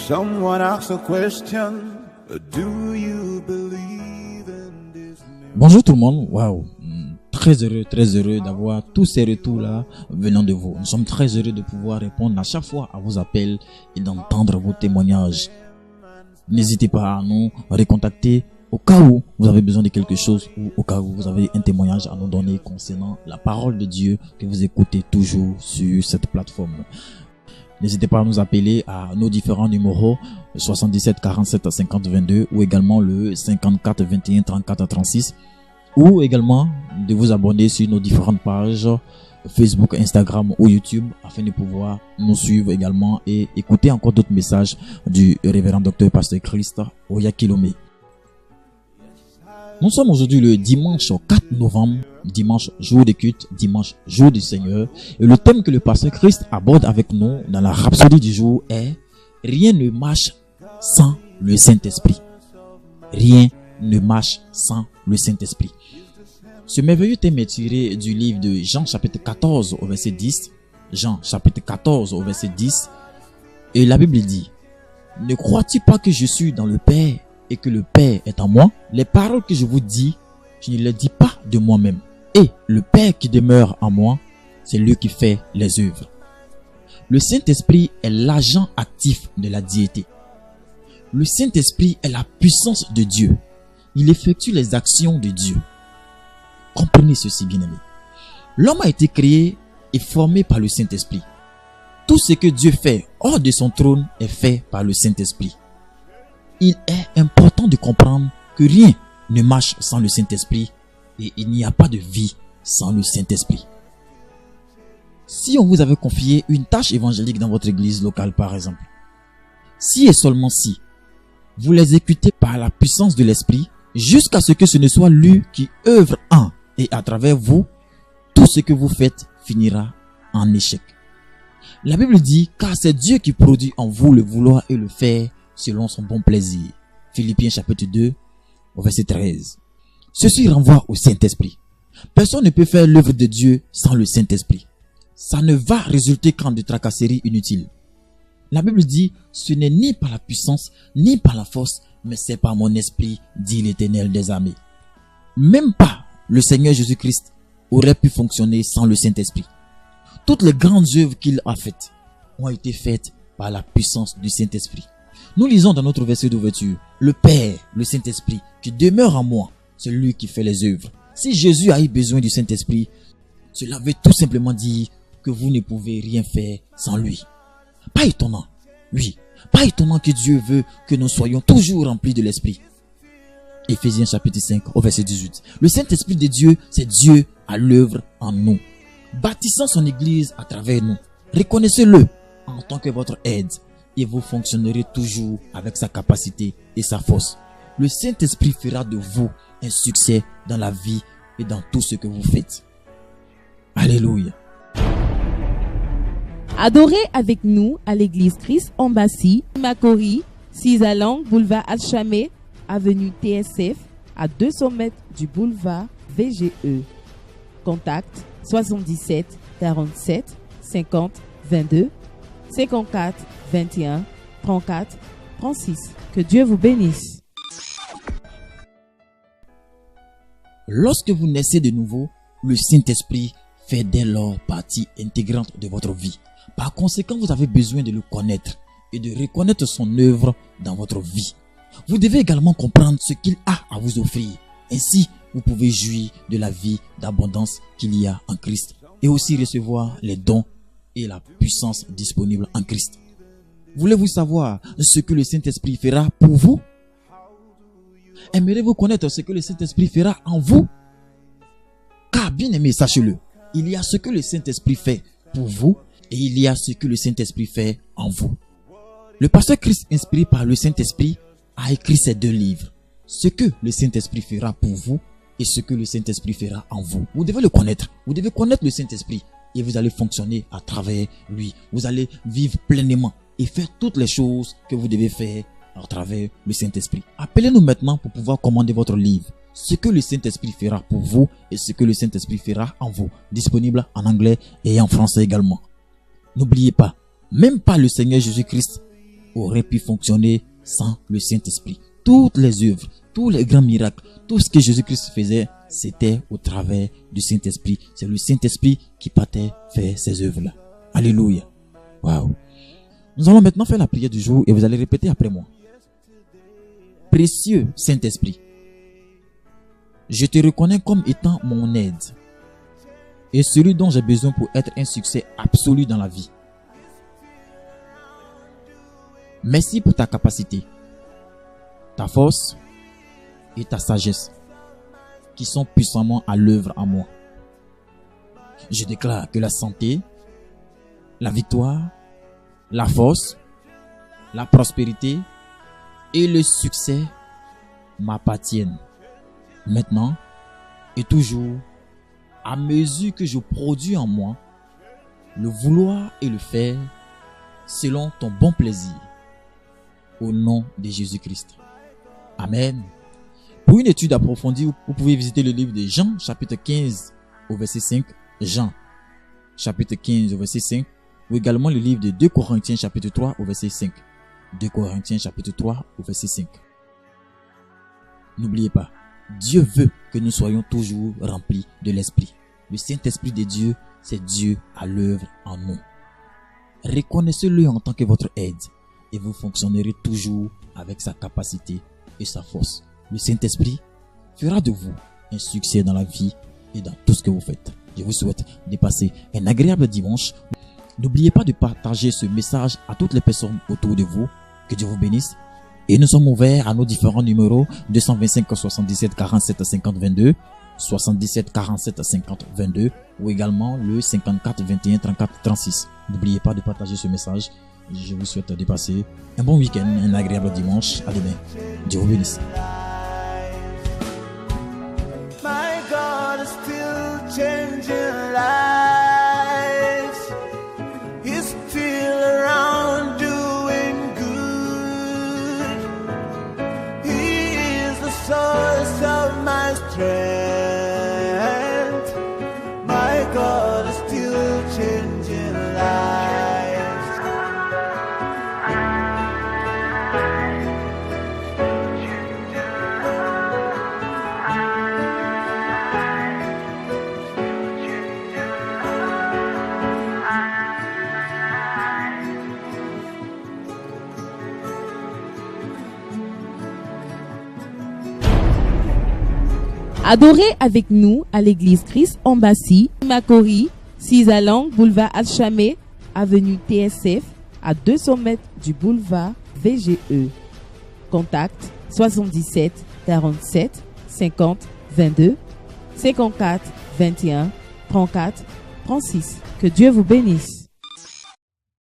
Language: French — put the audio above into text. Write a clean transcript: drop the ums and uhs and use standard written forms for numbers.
Someone asks a question, do you believe in this? Bonjour tout le monde, waouh, très heureux d'avoir tous ces retours-là venant de vous. Nous sommes très heureux de pouvoir répondre à chaque fois à vos appels et d'entendre vos témoignages. N'hésitez pas à nous recontacter au cas où vous avez besoin de quelque chose ou au cas où vous avez un témoignage à nous donner concernant la parole de Dieu que vous écoutez toujours sur cette plateforme. N'hésitez pas à nous appeler à nos différents numéros 77 47 50 22 ou également le 54 21 34 36 ou également de vous abonner sur nos différentes pages Facebook, Instagram ou YouTube afin de pouvoir nous suivre également et écouter encore d'autres messages du révérend docteur pasteur Christ Oyakilome. Nous sommes aujourd'hui le dimanche 4 novembre, dimanche jour de culte, dimanche jour du Seigneur. Et le thème que le pasteur Christ aborde avec nous dans la rhapsodie du jour est « Rien ne marche sans le Saint-Esprit ». Rien ne marche sans le Saint-Esprit. Ce merveilleux thème est tiré du livre de Jean chapitre 14 au verset 10. Jean chapitre 14 au verset 10. Et la Bible dit « Ne crois-tu pas que je suis dans le Père et que le Père est en moi? Les paroles que je vous dis, je ne les dis pas de moi-même. Et le Père qui demeure en moi, c'est lui qui fait les œuvres. » Le Saint-Esprit est l'agent actif de la diété. Le Saint-Esprit est la puissance de Dieu. Il effectue les actions de Dieu. Comprenez ceci, bien-aimés. L'homme a été créé et formé par le Saint-Esprit. Tout ce que Dieu fait hors de son trône est fait par le Saint-Esprit. Il est important de comprendre que rien ne marche sans le Saint-Esprit et il n'y a pas de vie sans le Saint-Esprit. Si on vous avait confié une tâche évangélique dans votre église locale par exemple, si et seulement si vous l'exécutez par la puissance de l'Esprit jusqu'à ce que ce ne soit lui qui œuvre en et à travers vous, tout ce que vous faites finira en échec. La Bible dit car c'est Dieu qui produit en vous le vouloir et le faire selon son bon plaisir. Philippiens chapitre 2 au verset 13. Ceci renvoie au Saint-Esprit. Personne ne peut faire l'œuvre de Dieu sans le Saint-Esprit. Ça ne va résulter qu'en de tracasseries inutiles. La Bible dit ce n'est ni par la puissance ni par la force mais c'est par mon esprit, dit l'Éternel des armées. Même pas le Seigneur Jésus-Christ aurait pu fonctionner sans le Saint-Esprit. Toutes les grandes œuvres qu'il a faites ont été faites par la puissance du Saint-Esprit. Nous lisons dans notre verset d'ouverture, le Père, le Saint-Esprit, qui demeure en moi, c'est lui qui fait les œuvres. Si Jésus a eu besoin du Saint-Esprit, cela veut tout simplement dire que vous ne pouvez rien faire sans lui. Pas étonnant, oui, pas étonnant que Dieu veut que nous soyons toujours remplis de l'Esprit. Éphésiens chapitre 5 au verset 18. Le Saint-Esprit de Dieu, c'est Dieu à l'œuvre en nous, bâtissant son église à travers nous. Reconnaissez-le en tant que votre aide et vous fonctionnerez toujours avec sa capacité et sa force. Le Saint-Esprit fera de vous un succès dans la vie et dans tout ce que vous faites. Alléluia. Adorez avec nous à l'église Christ Embassy, Makori, 6 à Lang, boulevard Alchamé, avenue TSF, à 200 mètres du boulevard VGE. Contact 77 47 50 22 54 21 34 36. Que Dieu vous bénisse. Lorsque vous naissez de nouveau, le Saint-Esprit fait dès lors partie intégrante de votre vie. Par conséquent, vous avez besoin de le connaître et de reconnaître son œuvre dans votre vie. Vous devez également comprendre ce qu'il a à vous offrir. Ainsi, vous pouvez jouir de la vie d'abondance qu'il y a en Christ et aussi recevoir les dons et la puissance disponible en Christ. Voulez-vous savoir ce que le Saint-Esprit fera pour vous? Aimeriez-vous connaître ce que le Saint-Esprit fera en vous? Car bien aimé, sachez-le, il y a ce que le Saint-Esprit fait pour vous et il y a ce que le Saint-Esprit fait en vous. Le pasteur Christ, inspiré par le Saint-Esprit, a écrit ces 2 livres. Ce que le Saint-Esprit fera pour vous et ce que le Saint-Esprit fera en vous. Vous devez le connaître. Vous devez connaître le Saint-Esprit et vous allez fonctionner à travers lui. Vous allez vivre pleinement et faire toutes les choses que vous devez faire à travers le Saint-Esprit. Appelez-nous maintenant pour pouvoir commander votre livre. Ce que le Saint-Esprit fera pour vous et ce que le Saint-Esprit fera en vous. Disponible en anglais et en français également. N'oubliez pas, même pas le Seigneur Jésus-Christ aurait pu fonctionner sans le Saint-Esprit. Toutes les œuvres, tous les grands miracles, tout ce que Jésus-Christ faisait, c'était au travers du Saint-Esprit. C'est le Saint-Esprit qui partait faire ces œuvres-là. Alléluia. Waouh. Nous allons maintenant faire la prière du jour et vous allez répéter après moi. Précieux Saint-Esprit, je te reconnais comme étant mon aide et celui dont j'ai besoin pour être un succès absolu dans la vie. Merci pour ta capacité, ta force et ta sagesse qui sont puissamment à l'œuvre en moi. Je déclare que la santé, la victoire, la force, la prospérité et le succès m'appartiennent maintenant et toujours à mesure que je produis en moi le vouloir et le faire selon ton bon plaisir. Au nom de Jésus-Christ. Amen. Pour une étude approfondie, vous pouvez visiter le livre de Jean, chapitre 15, au verset 5. Jean, chapitre 15, au verset 5. Ou également le livre de 2 Corinthiens, chapitre 3, au verset 5. 2 Corinthiens, chapitre 3, au verset 5. N'oubliez pas, Dieu veut que nous soyons toujours remplis de l'Esprit. Le Saint-Esprit de Dieu, c'est Dieu à l'œuvre en nous. Reconnaissez-le en tant que votre aide. Et vous fonctionnerez toujours avec sa capacité et sa force. Le Saint-Esprit fera de vous un succès dans la vie et dans tout ce que vous faites. Je vous souhaite de passer un agréable dimanche. N'oubliez pas de partager ce message à toutes les personnes autour de vous. Que Dieu vous bénisse. Et nous sommes ouverts à nos différents numéros 225 77 47 50 22, 77 47 50 22 ou également le 54 21 34 36. N'oubliez pas de partager ce message. Je vous souhaite de passer un bon week-end, un agréable dimanche. À demain. Dieu vous bénisse. My God is still changing lives. He's still around doing good. He is the source of my strength. My God is still changing lives. Adorez avec nous à l'église Christ Embassy, Makori, 6 Alang, boulevard Alchamé, avenue TSF, à 200 mètres du boulevard VGE. Contact 77 47 50 22 54 21 34 36. Que Dieu vous bénisse.